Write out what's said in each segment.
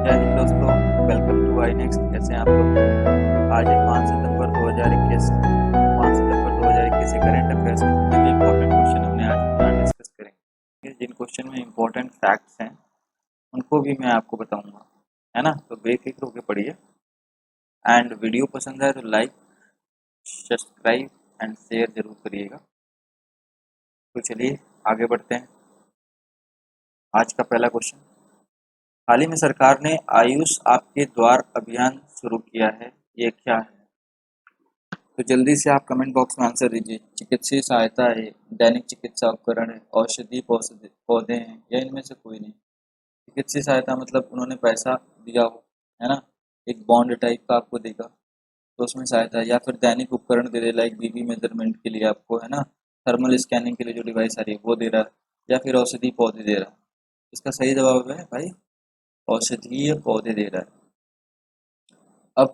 जय हिंद दोस्तों, welcome to I next. कैसे हैं आप लोग। आज है 5 सितंबर 2021। 5 सितंबर 2021 से करंट अफेयर्स के जितने भी इम्पोर्टेंट क्वेश्चन हमने आज यहाँ डिस्कस करेंगे। जिन क्वेश्चन में इम्पोर्टेंट फैक्ट्स हैं उनको भी मैं आपको बताऊंगा, है ना। तो बेफिक्र होकर पढ़िए एंड वीडियो पसंद आए तो लाइक, सब्सक्राइब एंड शेयर जरूर करिएगा। तो चलिए आगे बढ़ते हैं। आज का पहला क्वेश्चन, हाल ही में सरकार ने आयुष आपके द्वार अभियान शुरू किया है, ये क्या है। तो जल्दी से आप कमेंट बॉक्स में आंसर दीजिए। चिकित्सीय सहायता है, दैनिक चिकित्सा उपकरण है, औषधि पौधे हैं, या इनमें से कोई नहीं। चिकित्सीय सहायता मतलब उन्होंने पैसा दिया हो, है ना, एक बॉन्ड टाइप का आपको देगा तो उसमें सहायता है। या फिर दैनिक उपकरण दे रहे, लाइक बीपी मेजरमेंट के लिए आपको, है ना, थर्मल स्कैनिंग के लिए जो डिवाइस आ रही है वो दे रहा है, या फिर औषधि पौधे दे रहा है। इसका सही जवाब है भाई औषधीय पौधे दे रहा है। अब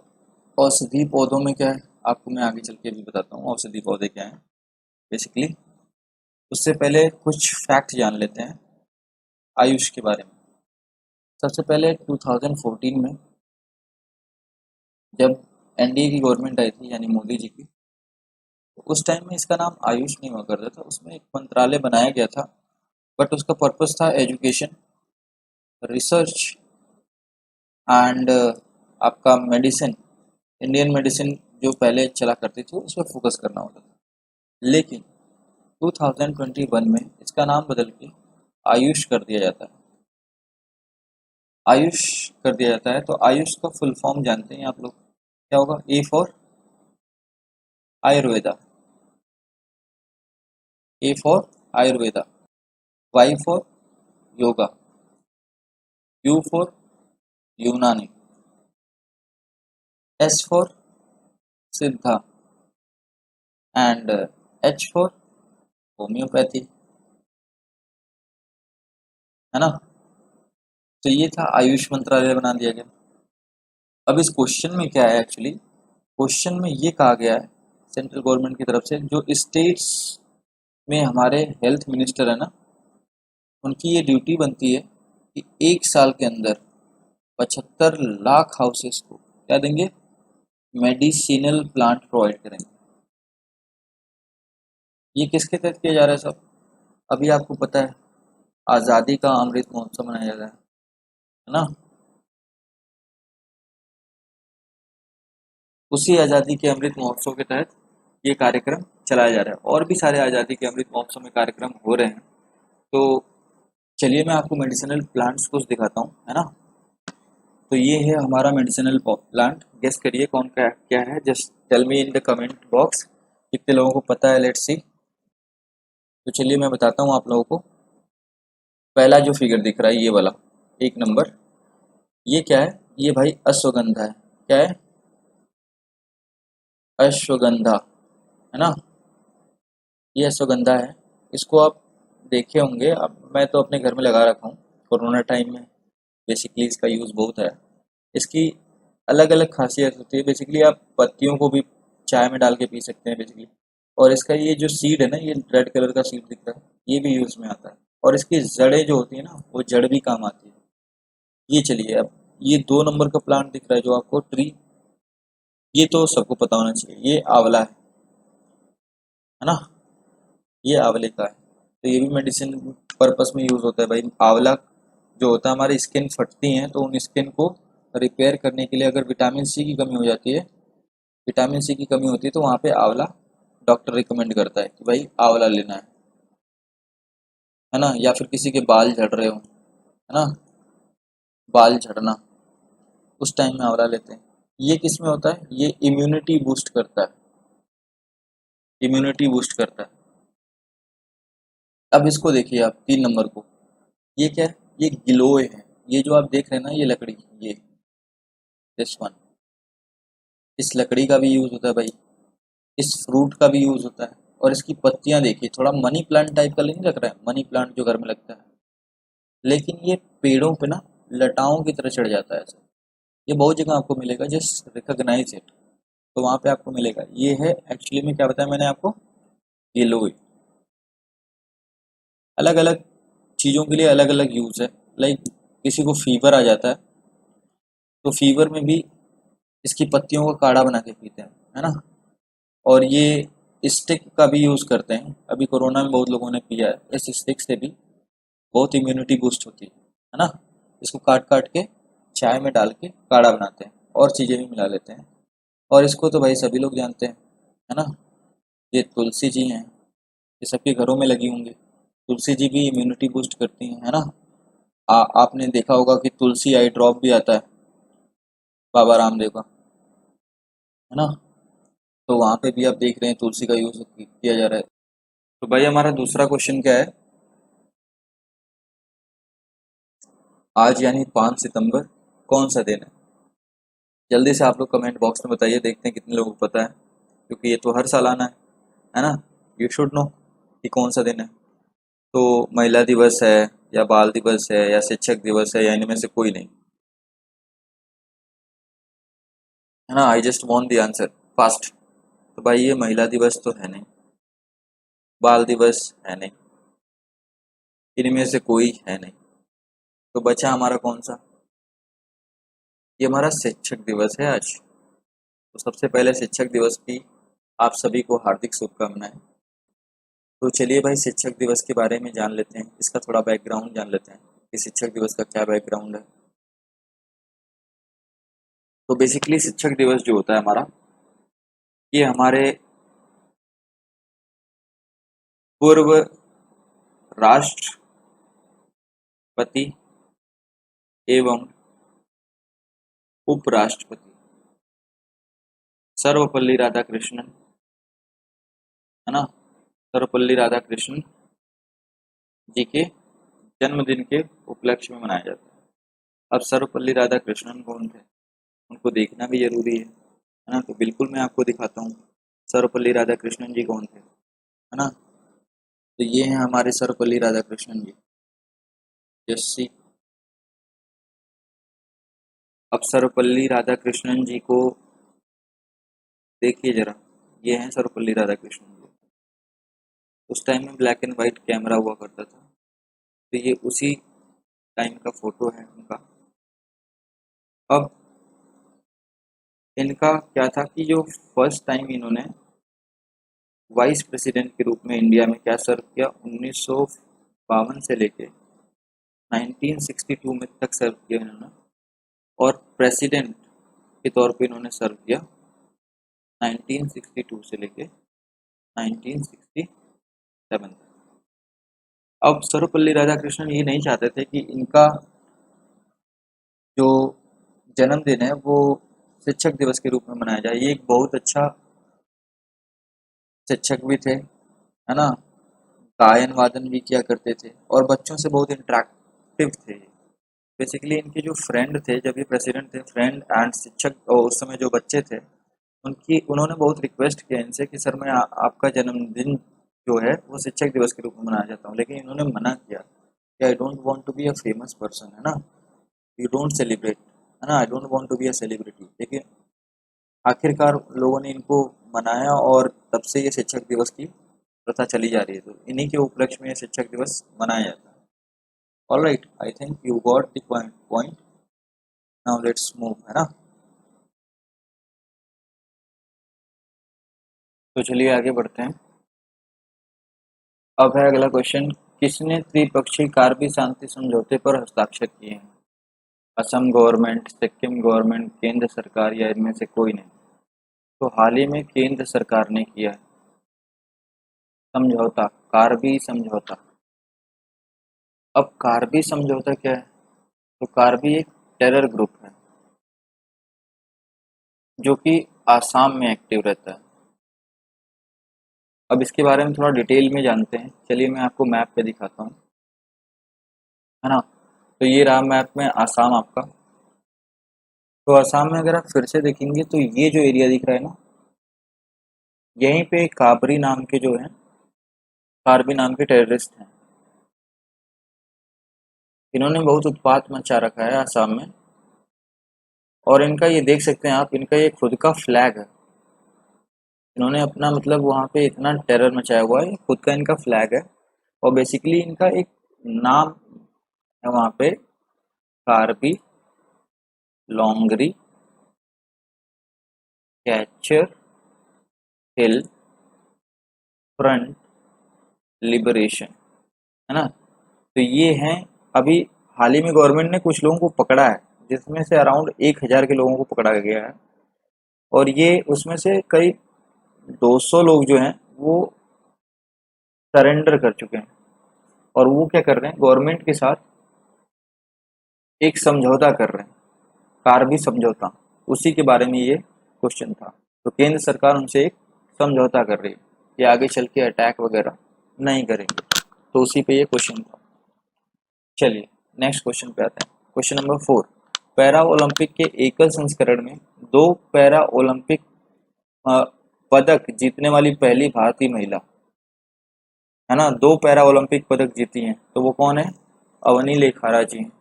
औषधि पौधों में क्या है आपको मैं आगे चल के भी बताता हूँ औषधि पौधे क्या हैं बेसिकली। उससे पहले कुछ फैक्ट जान लेते हैं आयुष के बारे में। सबसे पहले 2014 में जब एनडीए की गवर्नमेंट आई थी, यानी मोदी जी की, तो उस टाइम में इसका नाम आयुष नहीं हुआ करता था। उसमें एक मंत्रालय बनाया गया था, बट उसका पर्पस था एजुकेशन, रिसर्च एंड आपका मेडिसिन, इंडियन मेडिसिन जो पहले चला करती थी उस पर फोकस करना होता था। लेकिन 2021 में इसका नाम बदल के आयुष कर दिया जाता है। आयुष कर दिया जाता है तो आयुष का फुल फॉर्म जानते हैं आप लोग, क्या होगा। A for Ayurveda, A for Ayurveda, Y for yoga, U for Unani, S for Siddha and H for homeopathy, है ना। तो ये था आयुष मंत्रालय बना दिया गया। अब इस क्वेश्चन में क्या है एक्चुअली, क्वेश्चन में ये कहा गया है सेंट्रल गवर्नमेंट की तरफ से, जो स्टेट्स में हमारे हेल्थ मिनिस्टर है ना, उनकी ये ड्यूटी बनती है कि एक साल के अंदर 75 लाख हाउसेस को क्या देंगे, मेडिसिनल प्लांट प्रोवाइड करेंगे। ये किसके तहत किया जा रहा है सब, अभी आपको पता है आज़ादी का अमृत महोत्सव मनाया जा रहा है ना। उसी आज़ादी के अमृत महोत्सव के तहत ये कार्यक्रम चलाया जा रहा है, और भी सारे आज़ादी के अमृत महोत्सव में कार्यक्रम हो रहे हैं। तो चलिए मैं आपको मेडिसिनल प्लांट्स कुछ दिखाता हूँ, है ना। तो ये है हमारा मेडिसिनल प्लांट, गेस करिए कौन क्या है। Just tell me in the comment box कितने लोगों को पता है, लेट्स सी। तो चलिए मैं बताता हूँ आप लोगों को। पहला जो फिगर दिख रहा है ये वाला, एक नंबर, ये क्या है, ये भाई अश्वगंधा है। क्या है, अश्वगंधा, है ना। ये अश्वगंधा है, इसको आप देखे होंगे। अब मैं तो अपने घर में लगा रखा हूँ, कोरोना टाइम में बेसिकली इसका यूज़ बहुत है। इसकी अलग अलग खासियत होती है। बेसिकली आप पत्तियों को भी चाय में डाल के पी सकते हैं बेसिकली। और इसका ये जो सीड है ना, ये रेड कलर का सीड दिख रहा है, ये भी यूज़ में आता है। और इसकी जड़ें जो होती है ना, वो जड़ भी काम आती है। ये चलिए अब ये 2 नंबर का प्लांट दिख रहा है जो आपको, ट्री, ये तो सबको पता होना चाहिए, ये आंवला है ना। ये आंवले का है, तो ये भी मेडिसिन पर्पस में यूज़ होता है भाई। आंवला जो होता है, हमारी स्किन फटती हैं तो उन स्किन को रिपेयर करने के लिए, अगर विटामिन सी की कमी हो जाती है, विटामिन सी की कमी होती है, तो वहाँ पे आंवला डॉक्टर रिकमेंड करता है कि भाई आंवला लेना है ना। या फिर किसी के बाल झड़ रहे हो, है ना, बाल झड़ना, उस टाइम में आंवला लेते हैं। ये किस में होता है, ये इम्यूनिटी बूस्ट करता है, इम्यूनिटी बूस्ट करता है। अब इसको देखिए आप 3 नंबर को, ये क्या है, ये गिलोय है। ये जो आप देख रहे हैं ना, ये लकड़ी, ये दिस वन, इस लकड़ी का भी यूज़ होता है भाई, इस फ्रूट का भी यूज़ होता है। और इसकी पत्तियां देखिए, थोड़ा मनी प्लांट टाइप का नहीं लग रहा है, मनी प्लांट जो घर में लगता है, लेकिन ये पेड़ों पे ना लताओं की तरह चढ़ जाता है ऐसे। ये बहुत जगह आपको मिलेगा, जस्ट रिकॉग्नाइज इट, तो वहाँ पे आपको मिलेगा। ये है एक्चुअली में, क्या बताया मैंने आपको, ये लोई। अलग अलग चीज़ों के लिए अलग अलग यूज़ है। लाइक किसी को फीवर आ जाता है तो फीवर में भी इसकी पत्तियों का काढ़ा बना के पीते हैं, है ना। और ये स्टिक का भी यूज़ करते हैं, अभी कोरोना में बहुत लोगों ने पिया है, इस स्टिक से भी बहुत इम्यूनिटी बूस्ट होती है ना। इसको काट काट के चाय में डाल के काढ़ा बनाते हैं और चीज़ें भी मिला लेते हैं। और इसको तो भाई सभी लोग जानते हैं, है ना। ये तुलसी जी हैं, ये सबके घरों में लगी होंगी। तुलसी जी भी इम्यूनिटी बूस्ट करती हैं, है ना। आपने देखा होगा कि तुलसी आई ड्रॉप भी आता है बाबा रामदेव का, है ना। तो वहाँ पे भी आप देख रहे हैं तुलसी का यूज़ किया जा रहा है। तो भाई हमारा दूसरा क्वेश्चन क्या है, आज यानी 5 सितंबर कौन सा दिन है। जल्दी से आप लोग कमेंट बॉक्स में बताइए, देखते हैं कितने लोगों को पता है, क्योंकि ये तो हर साल आना है ना। यू शुड नो कि कौन सा दिन है। तो महिला दिवस है या बाल दिवस है या शिक्षक दिवस है या इनमें से कोई नहीं, है ना। I just want the answer fast. तो भाई ये महिला दिवस तो है नहीं, बाल दिवस है नहीं, इनमें से कोई है नहीं। तो बचा हमारा कौन सा, ये हमारा शिक्षक दिवस है आज। तो सबसे पहले शिक्षक दिवस की आप सभी को हार्दिक शुभकामनाएं। तो चलिए भाई शिक्षक दिवस के बारे में जान लेते हैं, इसका थोड़ा बैकग्राउंड जान लेते हैं कि शिक्षक दिवस का क्या बैकग्राउंड है। तो बेसिकली शिक्षक दिवस जो होता है हमारा, ये हमारे पूर्व राष्ट्रपति एवं उपराष्ट्रपति सर्वपल्ली राधाकृष्णन, है ना, सर्वपल्ली राधाकृष्णन जी के जन्मदिन के उपलक्ष्य में मनाया जाता है। अब सर्वपल्ली राधाकृष्णन कौन थे, उनको देखना भी जरूरी है ना। तो बिल्कुल मैं आपको दिखाता हूँ सर्वपल्ली राधाकृष्णन जी कौन थे, है ना। तो ये हैं हमारे सर्वपल्ली राधाकृष्णन जी। जैसी अब सर्वपल्ली राधाकृष्णन जी को देखिए जरा, ये हैं सर्वपल्ली राधाकृष्णन जी। उस टाइम में ब्लैक एंड वाइट कैमरा हुआ करता था, तो ये उसी टाइम का फोटो है उनका। अब इनका क्या था कि जो फर्स्ट टाइम इन्होंने वाइस प्रेसिडेंट के रूप में इंडिया में क्या सर्व किया, 1952 से लेके 1962 में तक सर्व किया इन्होंने। और प्रेसिडेंट के तौर पे इन्होंने सर्व किया 1962 से लेके 1967 तक। अब सर्वपल्ली राधाकृष्णन ये नहीं चाहते थे कि इनका जो जन्मदिन है वो शिक्षक दिवस के रूप में मनाया जाए। ये एक बहुत अच्छा शिक्षक भी थे, है ना। गायन वादन भी किया करते थे और बच्चों से बहुत इंटरेक्टिव थे। बेसिकली इनके जो फ्रेंड थे, जब ये प्रेसिडेंट थे, फ्रेंड एंड शिक्षक, और उस समय जो बच्चे थे उन्होंने बहुत रिक्वेस्ट किया इनसे कि सर मैं आपका जन्मदिन जो है वो शिक्षक दिवस के रूप में मनाना चाहता हूँ, लेकिन इन्होंने मना किया कि I don't want to be a famous person, है ना। यू डोंट सेलिब्रेट, है ना, I don't want to be a celebrity. लेकिन आखिरकार लोगों ने इनको मनाया और तब से ये शिक्षक दिवस की प्रथा चली जा रही है। तो इन्हीं के उपलक्ष्य में शिक्षक दिवस मनाया जाता है। Alright, I think you got the point. Now let's move, है ना। तो चलिए आगे बढ़ते हैं। अब है अगला क्वेश्चन, किसने त्रिपक्षीय कारबी शांति समझौते पर हस्ताक्षर किए हैं। असम गवर्नमेंट, सिक्किम गवर्नमेंट, केंद्र सरकार या इनमें से कोई नहीं। तो हाल ही में केंद्र सरकार ने किया है समझौता, कारबी समझौता। अब कारबी समझौता क्या है, तो कारबी एक टेरर ग्रुप है जो कि आसाम में एक्टिव रहता है। अब इसके बारे में थोड़ा डिटेल में जानते हैं, चलिए मैं आपको मैप पे दिखाता हूँ, है ना। तो ये रहा मैप में आसाम आपका। तो आसाम में अगर आप फिर से देखेंगे तो ये जो एरिया दिख रहा है ना, यहीं पे काबरी नाम के जो हैं, कार्बी नाम के टेररिस्ट हैं। इन्होंने बहुत उत्पात मचा रखा है आसाम में। और इनका ये देख सकते हैं आप, इनका ये खुद का फ्लैग है। इन्होंने अपना मतलब वहाँ पे इतना टेरर मचाया हुआ है, खुद का इनका फ्लैग है। और बेसिकली इनका एक नाम है वहाँ पे, कार्बी लोंगरी, कैचर हिल, फ्रंट, लिबरेशन, है ना। तो ये हैं, अभी हाल ही में गवर्नमेंट ने कुछ लोगों को पकड़ा है, जिसमें से अराउंड 1,000 के लोगों को पकड़ा गया है, और ये उसमें से करीब 200 लोग जो हैं वो सरेंडर कर चुके हैं, और वो क्या कर रहे हैं, गवर्नमेंट के साथ एक समझौता कर रहे हैं, कार्बी समझौता, उसी के बारे में ये क्वेश्चन था। तो केंद्र सरकार उनसे एक समझौता कर रही है कि आगे चल के अटैक वगैरह नहीं करेंगे, तो उसी पे ये क्वेश्चन था। चलिए नेक्स्ट क्वेश्चन पे आते हैं। क्वेश्चन नंबर 4, पैरा ओलंपिक के एकल संस्करण में 2 पैरा ओलंपिक पदक जीतने वाली पहली भारतीय महिला, है ना, 2 पैरा ओलंपिक पदक जीती हैं, तो वो कौन है, अवनी लेखारा जी हैं,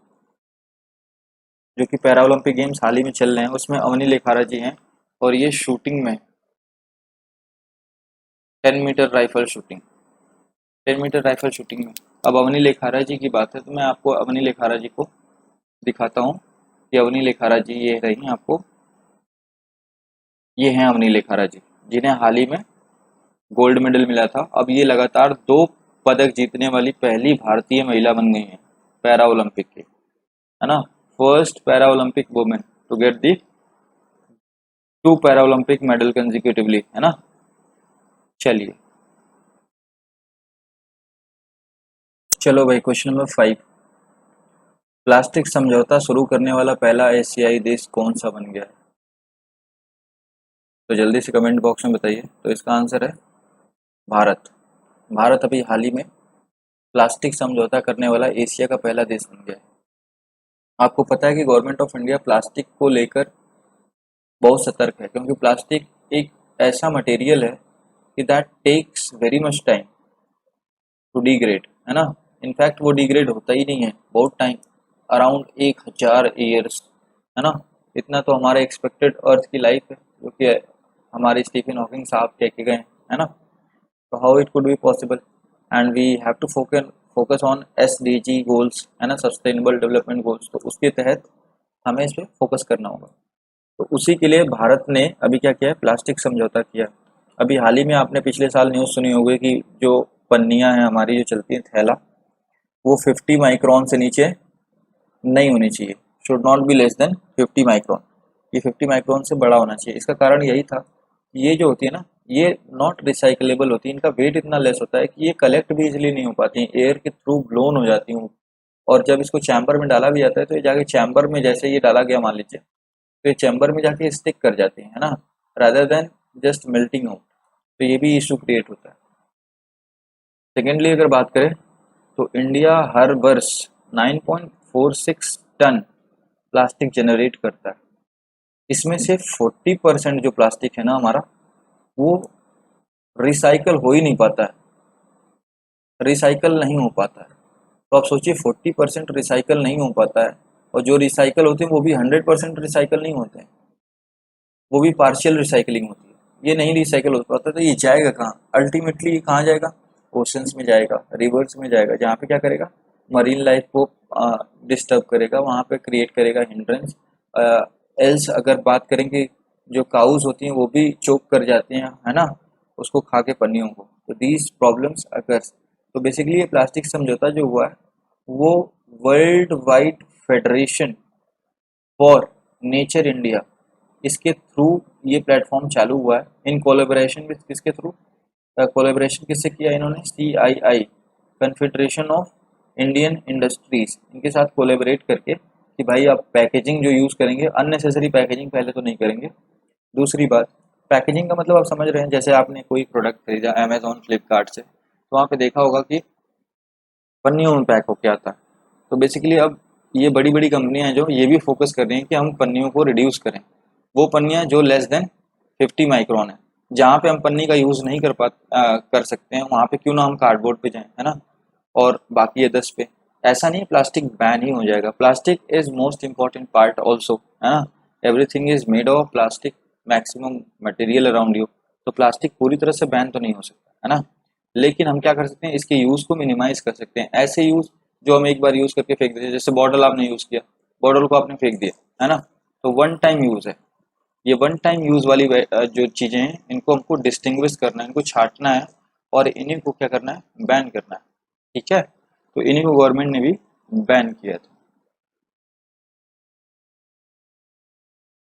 जो कि पैरा ओलंपिक गेम्स हाल ही में चल रहे हैं, उसमें अवनी लेखारा जी हैं, और ये शूटिंग में 10 metre rifle shooting, 10 metre rifle shooting में। अब अवनी लेखारा जी की बात है, तो मैं आपको अवनी लेखारा जी को दिखाता हूँ कि अवनी लेखारा जी ये रही, आपको ये हैं अवनी लेखारा जी, जिन्हें हाल ही में गोल्ड मेडल मिला था। अब ये लगातार 2 पदक जीतने वाली पहली भारतीय महिला बन गई हैं पैरा ओलंपिक के, है ना, first para Olympic women to get the 2 para Olympic medal consecutively, है ना। चलिए चलो भाई, क्वेश्चन नंबर 5, प्लास्टिक समझौता शुरू करने वाला पहला एशियाई देश कौन सा बन गया है, तो जल्दी से कमेंट बॉक्स में बताइए। तो इसका आंसर है भारत। भारत अभी हाल ही में प्लास्टिक समझौता करने वाला एशिया का पहला देश बन गया है। आपको पता है कि गवर्नमेंट ऑफ इंडिया प्लास्टिक को लेकर बहुत सतर्क है, क्योंकि प्लास्टिक एक ऐसा मटेरियल है कि that takes very much time to degrade, है ना। इनफैक्ट वो डिग्रेड होता ही नहीं है बहुत टाइम, अराउंड 1,000 ईयर्स, है ना। इतना तो हमारे एक्सपेक्टेड अर्थ की लाइफ है, जो कि हमारे स्टीफन हॉकिंग साहब कह के गए, है ना। तो how it could be possible, and we have to focus on SDG goals, है ना, सस्टेनेबल डेवलपमेंट गोल्स, तो उसके तहत हमें इस पर फोकस करना होगा। तो उसी के लिए भारत ने अभी क्या किया है, प्लास्टिक समझौता किया। अभी हाल ही में आपने पिछले साल न्यूज़ सुनी होगी कि जो पन्नियां हैं हमारी, जो चलती हैं थैला, वो 50 माइक्रोन से नीचे नहीं होनी चाहिए, should not be less than 50 micron, ये 50 माइक्रोन से बड़ा होना चाहिए। इसका कारण यही था, ये जो होती है ना, ये नॉट रिसाइकलेबल होती है, इनका वेट इतना लेस होता है कि ये कलेक्ट भी इजिली नहीं हो पाती हैं, एयर के थ्रू ब्लोन हो जाती हूँ, और जब इसको चैम्बर में डाला भी जाता है, तो ये जाके चैम्बर में, जैसे ये डाला गया मान लीजिए, तो ये चैम्बर में जाके स्टिक कर जाती है ना, rather than just melting out, तो ये भी इशू क्रिएट होता है। सेकेंडली अगर बात करें, तो इंडिया हर वर्ष 9.46 टन प्लास्टिक जनरेट करता है, इसमें से 40% जो प्लास्टिक है ना हमारा, वो रिसाइकल हो ही नहीं पाता है, रिसाइकल नहीं हो पाता है। तो आप सोचिए 40% रिसाइकल नहीं हो पाता है, और जो रिसाइकल होते हैं वो भी 100% रिसाइकल नहीं होते हैं, वो भी पार्शियल रिसाइकलिंग होती है, ये नहीं रिसाइकल हो पाता, तो ये जाएगा कहाँ, अल्टीमेटली ये कहाँ जाएगा, ओशंस में जाएगा, रिवर्स में जाएगा, जहाँ पे क्या करेगा, मरीन लाइफ को डिस्टर्ब करेगा, वहाँ पे क्रिएट करेगा हिंड्रेंस। एल्स अगर बात करेंगे, जो काउज होती हैं वो भी चोक कर जाती हैं, है ना, उसको खा के पन्नियों को, तो दीज प्रॉब्लम्स अकर्स। तो बेसिकली ये प्लास्टिक समझौता जो हुआ है, वो world wide federation for nature India, इसके थ्रू ये प्लेटफॉर्म चालू हुआ है, इन कोलेबोरेशन विद किसके थ्रू, कोलेबोरेशन किससे किया इन्होंने, CII, confederation of Indian industries, इनके साथ कोलेबोरेट करके कि भाई आप पैकेजिंग जो यूज़ करेंगे, अननेसेसरी पैकेजिंग पहले तो नहीं करेंगे। दूसरी बात, पैकेजिंग का मतलब आप समझ रहे हैं, जैसे आपने कोई प्रोडक्ट खरीदा अमेजोन फ्लिपकार्ट से, तो वहाँ पे देखा होगा कि पन्नियों में पैक होके आता है। तो बेसिकली अब ये बड़ी बड़ी कंपनियां हैं जो ये भी फोकस कर रही हैं कि हम पन्नियों को रिड्यूस करें, वो पन्नियां जो लेस देन 50 माइक्रोन है, जहाँ पे हम पन्नी का यूज़ नहीं कर सकते हैं, वहाँ पे क्यों ना हम कार्डबोर्ड पे जाएं, है ना, और बाकी अदर्स पे। ऐसा नहीं प्लास्टिक बैन ही हो जाएगा, plastic is most important part also, है ना, everything is made of plastic, maximum material around you, तो प्लास्टिक पूरी तरह से बैन तो नहीं हो सकता, है ना। लेकिन हम क्या कर सकते हैं, इसके यूज़ को मिनिमाइज कर सकते हैं, ऐसे यूज़ जो हम एक बार यूज़ करके फेंक देते हैं, जैसे बॉटल आपने यूज़ किया, बॉटल को आपने फेंक दिया, है ना, तो वन टाइम यूज है। ये वन टाइम यूज वाली जो चीजें हैं इनको हमको डिस्टिंग्विश करना है, इनको छांटना है और इन्हीं को क्या करना है, बैन करना है। ठीक है, तो इन्हीं को गवर्नमेंट ने भी बैन किया था।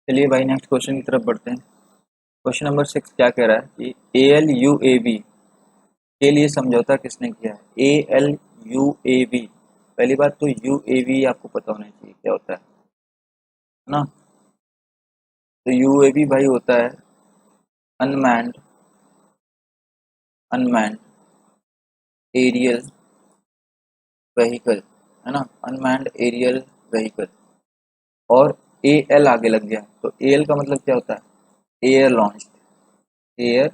चलिए भाई नेक्स्ट क्वेश्चन की तरफ बढ़ते हैं। क्वेश्चन नंबर 6 क्या कह रहा है कि ALUAB के लिए समझौता किसने किया है। ALUAB, पहली बात तो UAV आपको पता होना चाहिए क्या होता है ना। तो UAV भाई होता है अनमैन्ड अनमैन्ड एरियल व्हीकल, है ना, अनमैन्ड एरियल व्हीकल। और AL आगे लग गया तो AL का मतलब क्या होता है, एयर लॉन्च। एयर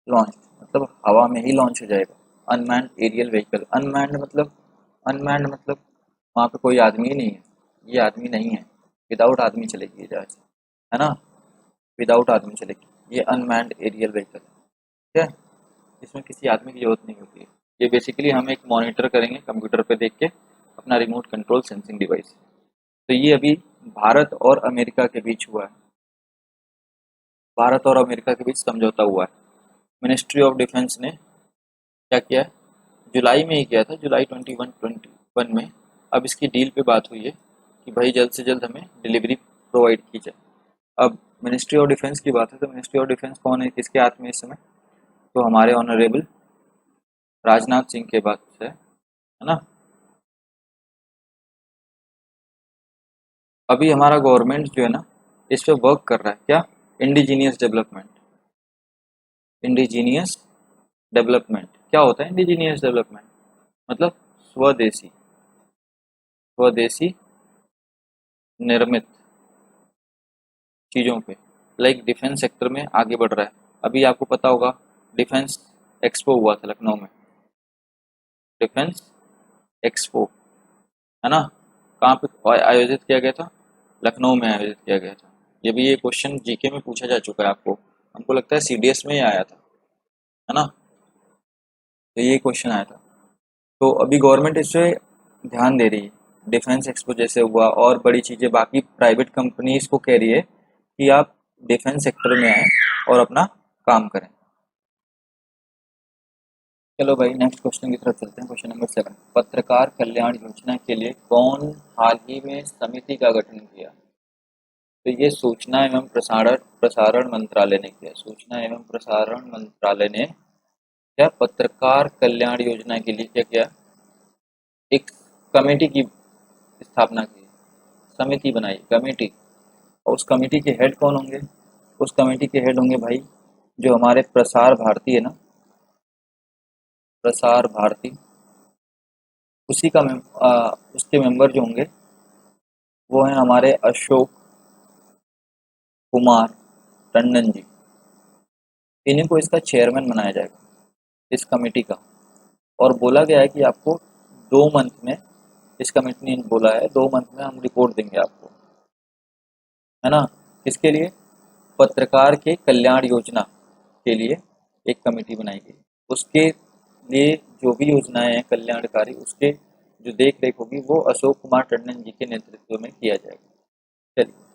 लॉन्च मतलब हवा में ही लॉन्च हो जाएगा। अनमैन्ड एरियल व्हीकल, अनमैन्ड मतलब वहाँ पे कोई आदमी ही नहीं है, ये आदमी नहीं है, विदाउट आदमी चलेगी ये जहाज, है ना, विदाउट आदमी चलेगी ये अनमैन्ड एरियल व्हीकल। ठीक है, इसमें किसी आदमी की जरूरत नहीं होती है। ये बेसिकली हम एक मॉनिटर करेंगे कंप्यूटर पे देख के अपना रिमोट कंट्रोल सेंसिंग डिवाइस। तो ये अभी भारत और अमेरिका के बीच हुआ है, भारत और अमेरिका के बीच समझौता हुआ है। मिनिस्ट्री ऑफ डिफेंस ने क्या किया है, जुलाई में ही किया था, जुलाई 21 में। अब इसकी डील पे बात हुई है कि भाई जल्द से जल्द हमें डिलीवरी प्रोवाइड की जाए। अब मिनिस्ट्री ऑफ डिफेंस की बात है तो मिनिस्ट्री ऑफ डिफेंस कौन है, किसके हाथ में इस समय, तो हमारे ऑनरेबल राजनाथ सिंह के बात से है ना। अभी हमारा गवर्नमेंट जो है ना इस पे वर्क कर रहा है क्या, इंडिजीनियस डेवलपमेंट। इंडिजीनियस डेवलपमेंट क्या होता है, इंडिजीनियस डेवलपमेंट मतलब स्वदेशी, स्वदेशी निर्मित चीज़ों पे, लाइक डिफेंस सेक्टर में आगे बढ़ रहा है। अभी आपको पता होगा डिफेंस एक्सपो हुआ था लखनऊ में, डिफेंस एक्सपो, है ना, कहाँ पे आयोजित किया गया था, लखनऊ में आयोजित किया गया था। ये भी ये क्वेश्चन जीके में पूछा जा चुका है आपको, हमको लगता है CDS में ही आया था, है ना, तो ये क्वेश्चन आया था। तो अभी गवर्नमेंट इस पे ध्यान दे रही है, डिफेंस एक्सपो जैसे हुआ और बड़ी चीज़ें बाकी प्राइवेट कंपनीज को कह रही है कि आप डिफेंस सेक्टर में आए और अपना काम करें। चलो भाई नेक्स्ट क्वेश्चन की तरफ चलते हैं। क्वेश्चन नंबर 7, पत्रकार कल्याण योजना के लिए कौन हाल ही में समिति का गठन किया। तो ये सूचना एवं प्रसारण प्रसारण मंत्रालय ने किया, सूचना एवं प्रसारण मंत्रालय ने क्या पत्रकार कल्याण योजना के लिए क्या किया, एक कमेटी की स्थापना की, समिति बनाई कमेटी। और उस कमेटी के हेड कौन होंगे, उस कमेटी के हेड होंगे भाई जो हमारे प्रसार भारती है ना, प्रसार भारती, उसी का उसके मेंबर जो होंगे वो हैं हमारे अशोक कुमार टंडन जी। इन्हीं को इसका चेयरमैन बनाया जाएगा इस कमेटी का। और बोला गया है कि आपको 2 मंथ में, इस कमेटी ने बोला है 2 मंथ में हम रिपोर्ट देंगे आपको, है ना, किसके लिए, पत्रकार के कल्याण योजना के लिए एक कमेटी बनाई गई। उसके लिए जो भी योजनाएं हैं कल्याणकारी उसके जो देख रेख होगी वो अशोक कुमार टंडन जी के नेतृत्व में किया जाएगा। चलिए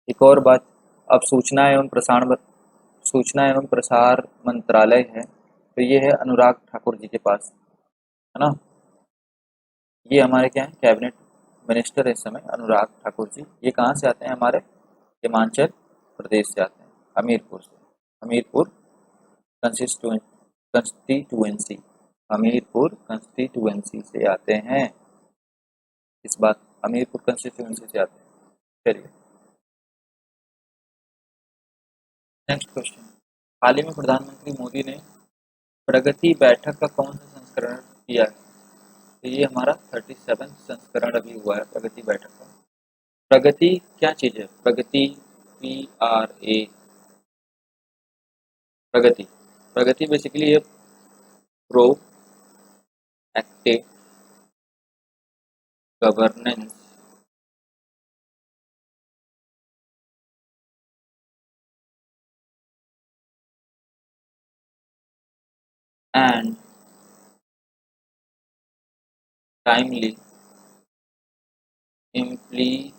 एक और बात, अब सूचना एवं प्रसार मंत्रालय है तो ये है अनुराग ठाकुर जी के पास, है ना, ये हमारे क्या है कैबिनेट मिनिस्टर है इस समय अनुराग ठाकुर जी। ये कहाँ से आते हैं, हमारे हिमाचल प्रदेश से आते हैं, हमीरपुर से, हमीरपुर कंस्टिट्यूएंसी, हमीरपुर कंस्टिट्यूएंसी से आते हैं, इस बात हमीरपुर कंस्टिट्यूएंसी से आते हैं। चलिए नेक्स्ट क्वेश्चन, हाल ही में प्रधानमंत्री मोदी ने प्रगति बैठक का कौन सा संस्करण किया है। तो ये हमारा 37 संस्करण अभी हुआ है प्रगति बैठक का। प्रगति क्या चीज़ है, प्रगति PRA, प्रगति, प्रगति बेसिकली ये pro active governance and timely implementation,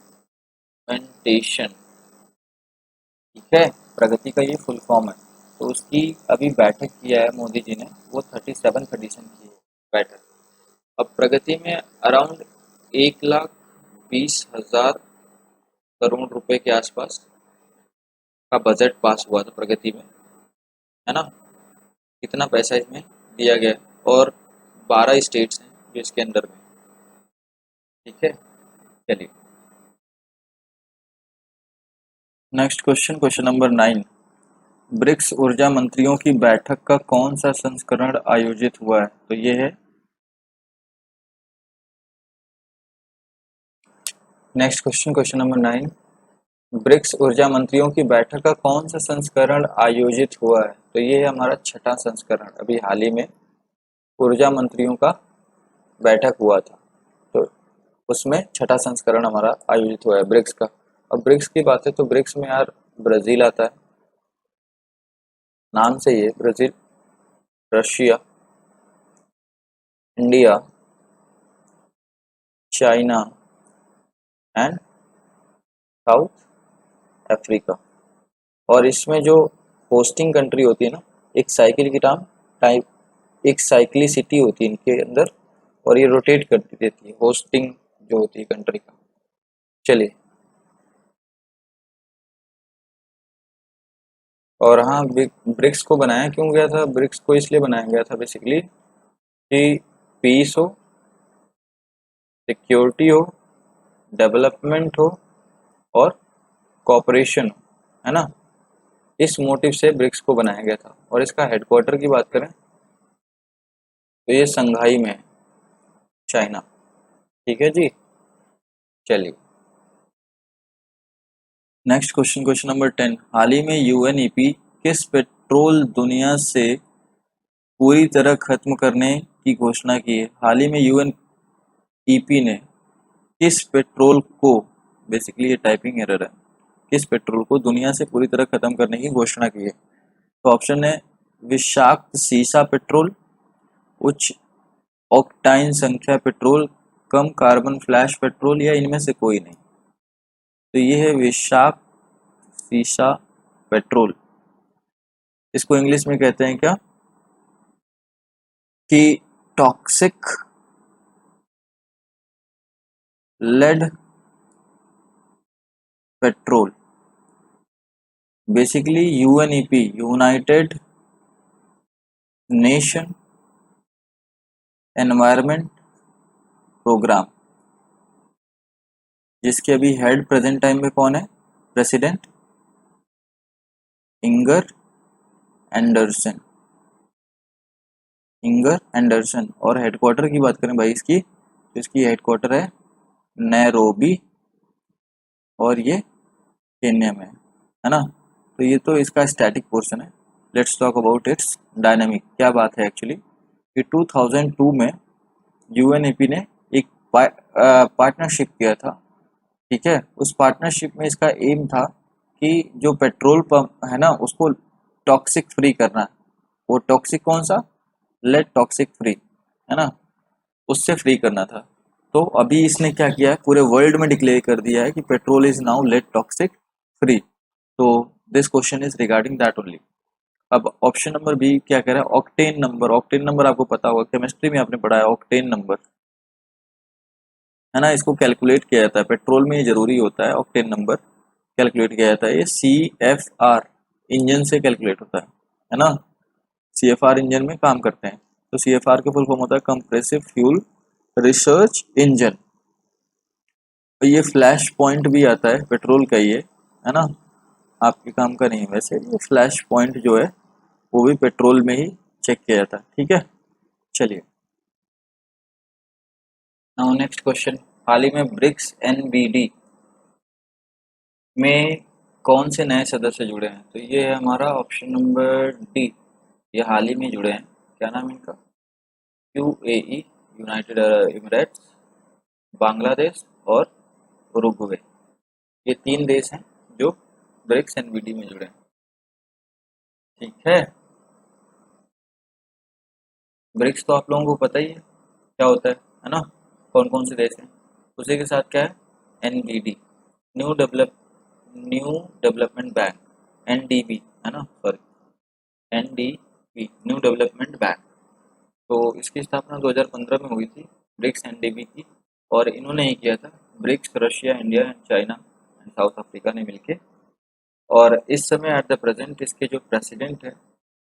ठीक है, प्रगति का ये फुल फॉर्म है। तो उसकी अभी बैठक किया है मोदी जी ने, वो 37 एडिशन की है बैठक। अब प्रगति में अराउंड 1,20,000 करोड़ रुपए के आसपास का बजट पास हुआ था प्रगति में, है ना। कितना पैसा इसमें दिया गया है, और 12 स्टेट्स हैं जो इसके अंडर में, ठीक है। चलिए next question, question number 9। BRICS ऊर्जा मंत्रियों की बैठक का कौन सा संस्करण आयोजित हुआ है? तो ये है next question, question number 9। BRICS ऊर्जा मंत्रियों की बैठक का कौन सा संस्करण आयोजित हुआ है? तो ये है हमारा छठा संस्करण। अभी हाल ही में ऊर्जा मंत्रियों का बैठक हुआ था, तो उसमें छठा संस्करण हमारा आयोजित हुआ है ब्रिक्स का। अब ब्रिक्स की बात है तो ब्रिक्स में यार ब्राजील आता है, नाम से ही है Brazil, Russia, India, China and South Africa. और इसमें जो होस्टिंग कंट्री होती है ना, एक साइकिल की टाइप एक साइक्लिसिटी होती है इनके अंदर, और ये रोटेट करती रहती है, होस्टिंग जो होती है कंट्री का। चलिए, और हाँ, ब्रिक्स को बनाया क्यों गया था? ब्रिक्स को इसलिए बनाया गया था बेसिकली कि पीस हो, सिक्योरिटी हो, डेवलपमेंट हो और कॉपरेशन हो, है ना। इस मोटिव से ब्रिक्स को बनाया गया था। और इसका हेडक्वार्टर की बात करें तो ये संघाई में है, चाइना, ठीक है जी। चलिए नेक्स्ट क्वेश्चन, क्वेश्चन नंबर 10। हाल ही में यूएनईपी किस पेट्रोल दुनिया से पूरी तरह खत्म करने की घोषणा की है? हाल ही में यूएनईपी ने किस पेट्रोल को, बेसिकली ये टाइपिंग एरर है, किस पेट्रोल को दुनिया से पूरी तरह खत्म करने की घोषणा की है? तो ऑप्शन है विषाक्त सीसा पेट्रोल, उच्च ऑक्टाइन संख्या पेट्रोल, कम कार्बन फ्लैश पेट्रोल, या इनमें से कोई नहीं। तो ये है विषाक्त सीसा पेट्रोल। इसको इंग्लिश में कहते हैं क्या कि toxic lead petrol. Basically UNEP, United Nation environment programme, जिसके अभी हेड प्रेजेंट टाइम में कौन है? President Inger Andersen, Inger Andersen. और हेडक्वार्टर की बात करें भाई इसकी, तो इसकी हेडक्वार्टर है नैरोबी, और ये केन्या में है ना। तो ये तो इसका स्टैटिक पोर्शन है। Let's talk about it's dynamic. क्या बात है एक्चुअली कि 2002 में यूएनईपी ने एक पार्टनरशिप किया था, ठीक है। उस पार्टनरशिप में इसका एम था कि जो पेट्रोल पंप है ना उसको टॉक्सिक फ्री करना है। वो टॉक्सिक कौन सा? लेड टॉक्सिक फ्री, है ना, उससे फ्री करना था। तो अभी इसने क्या किया है, पूरे वर्ल्ड में डिक्लेयर कर दिया है कि petrol is now lead toxic free. तो this question is regarding that only. अब ऑप्शन नंबर बी क्या कह रहा है? Octane number. ऑक्टेन नंबर आपको पता होगा, केमिस्ट्री में आपने पढ़ा है ऑक्टेन नंबर, है ना। इसको कैलकुलेट किया जाता है, पेट्रोल में ये जरूरी होता है ऑक्टेन नंबर कैलकुलेट किया जाता है। ये CFR इंजन से कैलकुलेट होता है ना। CFR इंजन में काम करते हैं। तो CFR का फुल फॉर्म होता है कंप्रेसिव फ्यूल रिसर्च इंजन। तो ये फ्लैश पॉइंट भी आता है पेट्रोल का, ये है ना, आपके काम का नहीं है वैसे। ये फ्लैश पॉइंट जो है वो भी पेट्रोल में ही चेक किया जाता है, ठीक है। चलिए नाउ नेक्स्ट क्वेश्चन। हाल ही में ब्रिक्स NBD में कौन से नए सदस्य जुड़े हैं? तो ये है हमारा ऑप्शन नंबर डी, ये हाल ही में जुड़े हैं। क्या नाम है इनका? UAE, United Arab Emirates, Bangladesh और उरुग्वे। ये 3 देश हैं जो ब्रिक्स NBD में जुड़े हैं, ठीक है। ब्रिक्स तो आप लोगों को पता ही है क्या होता है ना, कौन कौन से देश हैं। उसी के साथ क्या है, NDD, new development bank, NDB है ना, sorry NDB, new development bank. तो इसकी स्थापना 2015 में हुई थी, ब्रिक्स NDB की। और इन्होंने ही किया था, BRICS, Russia, India and China and South Africa ने मिलके। और इस समय एट द प्रेजेंट इसके जो प्रेसिडेंट है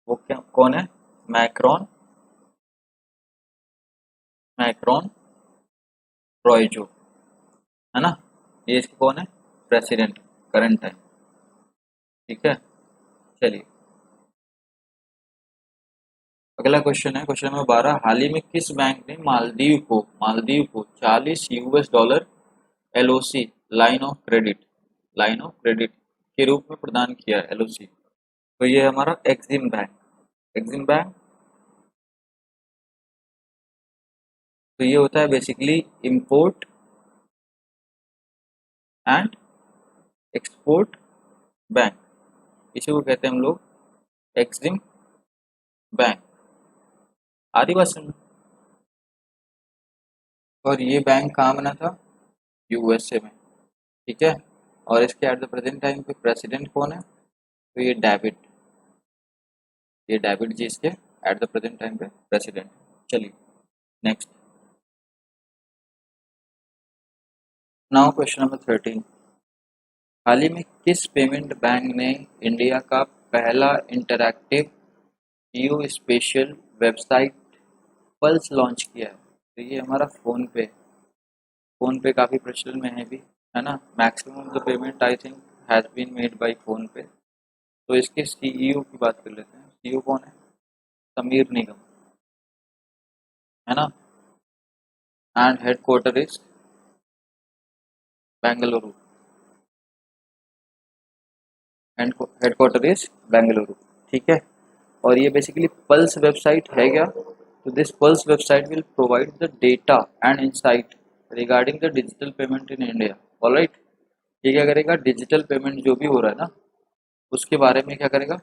वो क्या कौन है? मैक्रॉन, मैक्रॉन रॉयजो है ना, ये इसके कौन है? President current time. ठीक है, चलिए अगला क्वेश्चन है, क्वेश्चन नंबर 12। हाल ही में किस बैंक ने मालदीव को $40 LOC, लाइन ऑफ क्रेडिट के रूप में प्रदान किया है, LOC। तो ये हमारा एक्सिम बैंक। तो ये होता है basically import and export bank, इसी को कहते हैं हम लोग एक्सिम बैंक। आदि बात समझ। और ये बैंक कहाँ बना था? USA में। ठीक है, और इसके एट द प्रेजेंट टाइम पे प्रेसिडेंट कौन है? तो ये डेविड जी इसके एट द प्रेजेंट टाइम पे प्रेसिडेंट। चलिए नेक्स्ट, नाउ क्वेश्चन नंबर 13। हाल ही में किस पेमेंट बैंक ने इंडिया का पहला इंटरैक्टिव जियो स्पेशियल वेबसाइट पल्स लॉन्च किया है? तो ये हमारा फ़ोन पे काफ़ी प्रचलन में है भी, है ना। Maximum of the payment I think has been made by PhonePe. तो इसके CEO की बात कर लेते हैं। CEO कौन है? समीर निगम, है ना। And headquarter is Bengaluru, and headquarter is Bengaluru. ठीक है, और ये बेसिकली पल्स वेबसाइट है क्या? तो this pulse website will provide the data and insight regarding the digital payment in India. Alright, ये क्या करेगा? डिजिटल पेमेंट जो भी हो रहा है ना, उसके बारे में क्या करेगा?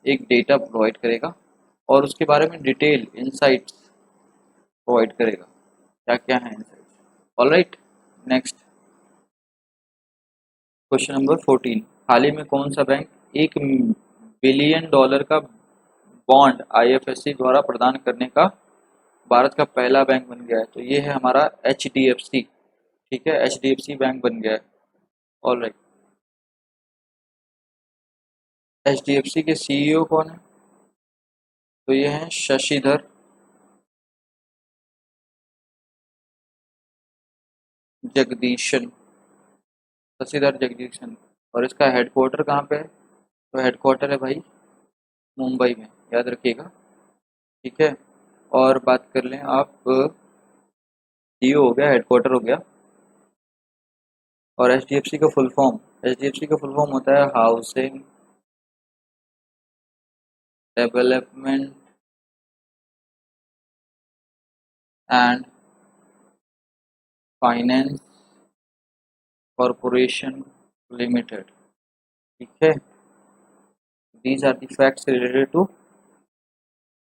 एक डेटा प्रोवाइड करेगा और उसके बारे में डिटेल इंसाइट्स प्रोवाइड करेगा, क्या क्या है insights. Alright, next question number 14। हाल ही में कौन सा बैंक $1 बिलियन का बॉन्ड IFSC द्वारा प्रदान करने का भारत का पहला बैंक बन गया है? तो ये है हमारा HDFC। ठीक है, HDFC बैंक बन गया है। ऑलराइट, HDFC के CEO कौन है? तो ये हैं शशिधर जगदीशन, शशिधर जगदीशन। और इसका हेडक्वार्टर कहाँ पे है? तो हेडक्वार्टर है भाई मुंबई में, याद रखिएगा। ठीक है, और बात कर लें आप, CEO हो गया, हेडक्वार्टर हो गया। और एच डी एफ सी का फुल फॉर्म होता है housing development and finance corporation limited. ठीक है, these are the facts related to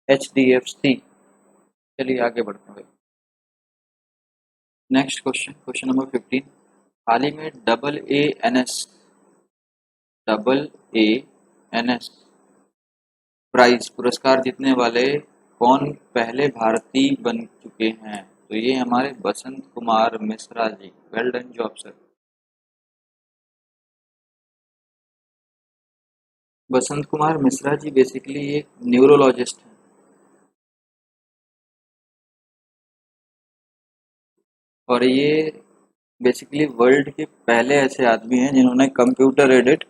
HDFC। चलिए आगे बढ़ते हैं। Next question, question number 15। हाल ही में double A N S prize पुरस्कार जीतने वाले कौन पहले भारतीय बन चुके हैं? तो ये हमारे Basant Kumar Mishra ji. Well done job sir. Basant Kumar Mishra ji basically एक न्यूरोलॉजिस्ट हैं। और ये बेसिकली वर्ल्ड के पहले ऐसे आदमी हैं जिन्होंने कंप्यूटर एडेड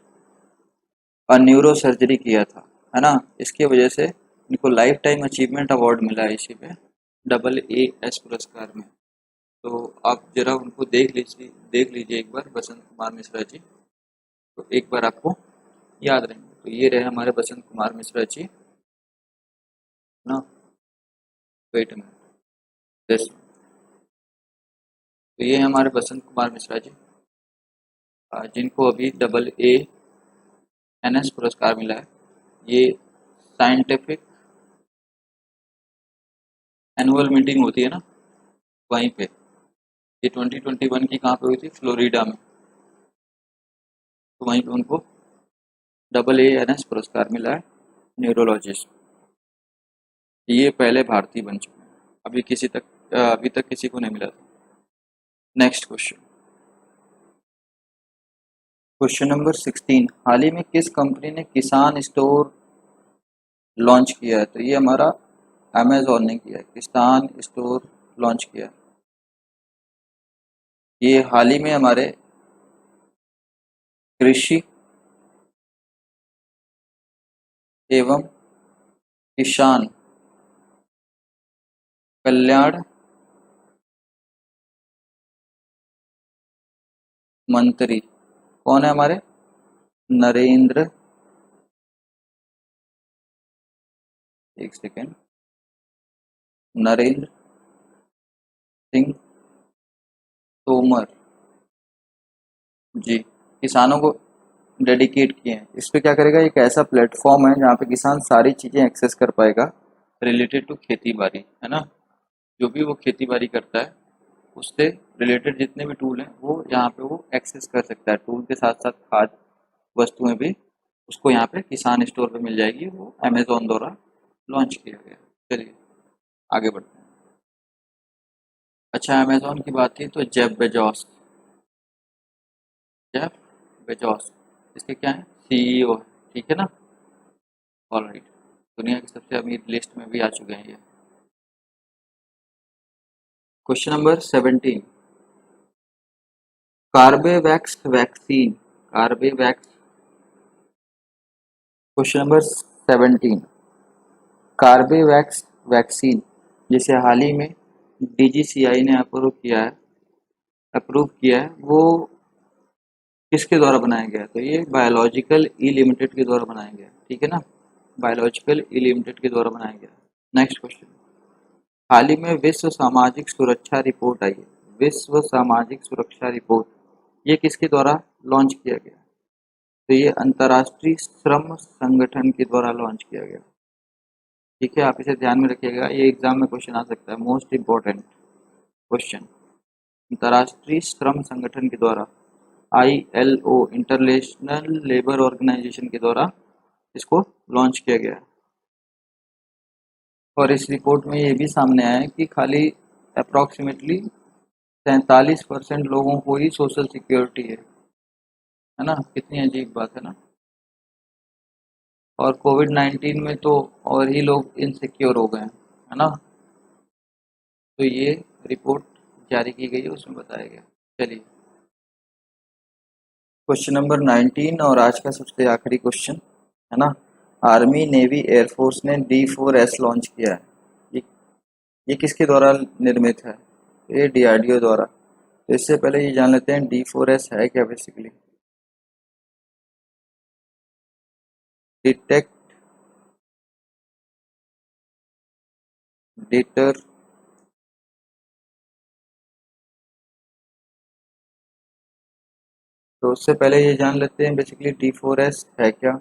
और न्यूरो सर्जरी किया था, है ना। इसकी वजह से इनको लाइफ टाइम अचीवमेंट अवार्ड मिला है इसी पे, AAS पुरस्कार में। तो आप जरा उनको देख लीजिए एक बार, बसंत कुमार मिश्रा जी। तो एक बार आपको याद रहेंगे। तो ये रहे हमारे बसंत कुमार मिश्रा जी, ना। वेट में दिस, तो ये हमारे बसंत कुमार मिश्रा जी, जिनको अभी AANS पुरस्कार मिला है। ये साइंटिफिक एनुअल मीटिंग होती है ना, वहीं पे ये 2021 की कहाँ पे हुई थी? फ्लोरिडा में। तो वहीं पे उनको AANS पुरस्कार मिला है, न्यूरोलॉजिस्ट। ये पहले भारतीय बन चुके हैं, अभी तक किसी को नहीं मिला था। नेक्स्ट क्वेश्चन, क्वेश्चन नंबर 16, हाल ही में किस कंपनी ने किसान स्टोर लॉन्च किया है? तो ये हमारा अमेजोन ने किया है, किसान स्टोर लॉन्च किया है। ये हाल ही में हमारे कृषि एवं किसान कल्याण मंत्री कौन है हमारे? नरेंद्र, एक सेकेंड, नरेंद्र सिंह तोमर जी किसानों को डेडिकेट किए हैं। इस पे क्या करेगा, एक ऐसा प्लेटफॉर्म है जहाँ पे किसान सारी चीज़ें एक्सेस कर पाएगा रिलेटेड टू खेती बाड़ी, है ना। जो भी वो खेती बाड़ी करता है उससे रिलेटेड जितने भी टूल हैं वो यहाँ पे वो एक्सेस कर सकता है। टूल के साथ साथ खाद वस्तुएं भी उसको यहाँ पे किसान स्टोर पे मिल जाएगी। वो अमेजोन द्वारा लॉन्च किया गया। चलिए आगे बढ़ते हैं। अच्छा, अमेजोन की बात की तो जेफ बेजोस इसके क्या है? CEO है, ठीक है ना। ऑलराइट, दुनिया की सबसे अमीर लिस्ट में भी आ चुके हैं ये। Question number 17, Corbevax vaccine, Corbevax, question number 17, Corbevax vaccine जिसे हाल ही में DGCI ने अप्रूव किया है वो किसके द्वारा बनाया गया? तो ये बायोलॉजिकल ई लिमिटेड के द्वारा बनाया गया, ठीक है ना। बायोलॉजिकल ई लिमिटेड के द्वारा बनाया गया। नेक्स्ट क्वेश्चन, हाल ही में विश्व सामाजिक सुरक्षा रिपोर्ट आई है। विश्व सामाजिक सुरक्षा रिपोर्ट ये किसके द्वारा लॉन्च किया गया? तो ये अंतर्राष्ट्रीय श्रम संगठन के द्वारा लॉन्च किया गया, ठीक है। आप इसे ध्यान में रखिएगा, ये एग्जाम में क्वेश्चन आ सकता है, मोस्ट इम्पोर्टेंट क्वेश्चन। अंतर्राष्ट्रीय श्रम संगठन के द्वारा ILO, इंटरनेशनल लेबर ऑर्गेनाइजेशन के द्वारा इसको लॉन्च किया गया है। और इस रिपोर्ट में ये भी सामने आया है कि खाली अप्रॉक्सीमेटली 43% लोगों को ही सोशल सिक्योरिटी है ना। कितनी अजीब बात है ना। और कोविड-19 में तो और ही लोग इनसिक्योर हो गए हैं, है ना। तो ये रिपोर्ट जारी की गई है, उसमें बताया गया। चलिए क्वेश्चन नंबर 19 और आज का सबसे आखिरी क्वेश्चन, है ना। आर्मी, नेवी, एयरफोर्स ने D4S लॉन्च किया है। ये किसके द्वारा निर्मित है? ये DRDO द्वारा। तो इससे पहले ये जान लेते हैं D4S है क्या बेसिकली। डिटेक्ट, डिटर, तो उससे पहले ये जान लेते हैं बेसिकली D4S है क्या।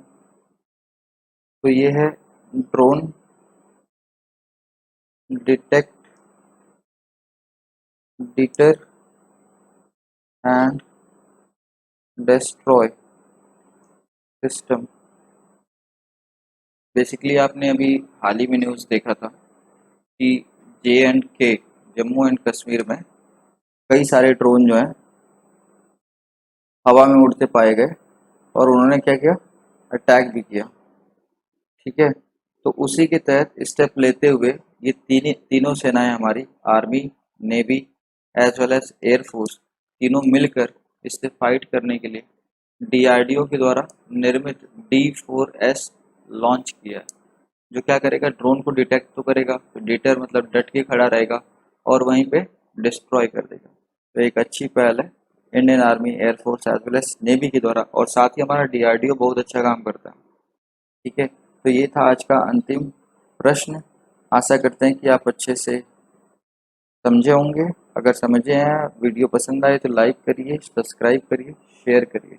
तो ये है drone, detect, deter and destroy system. Basically आपने अभी हाल ही में न्यूज़ देखा था कि J&K, जम्मू एंड कश्मीर में कई सारे ड्रोन जो हैं हवा में उड़ते पाए गए और उन्होंने क्या किया, अटैक भी किया, ठीक है। तो उसी के तहत स्टेप लेते हुए ये तीनों सेनाएं हमारी, army, navy as well as air force, तीनों मिलकर इससे फाइट करने के लिए DRDO के द्वारा निर्मित D4S लॉन्च किया है। जो क्या करेगा, ड्रोन को डिटेक्ट तो करेगा, तो डिटर मतलब डट के खड़ा रहेगा और वहीं पे डिस्ट्रॉय कर देगा। तो एक अच्छी पहल है Indian army, air force as well as navy के द्वारा, और साथ ही हमारा DRDO बहुत अच्छा काम करता है, ठीक है। तो ये था आज का अंतिम प्रश्न। आशा करते हैं कि आप अच्छे से समझे होंगे। अगर समझे हैं, वीडियो पसंद आए तो लाइक करिए, सब्सक्राइब करिए, शेयर करिए।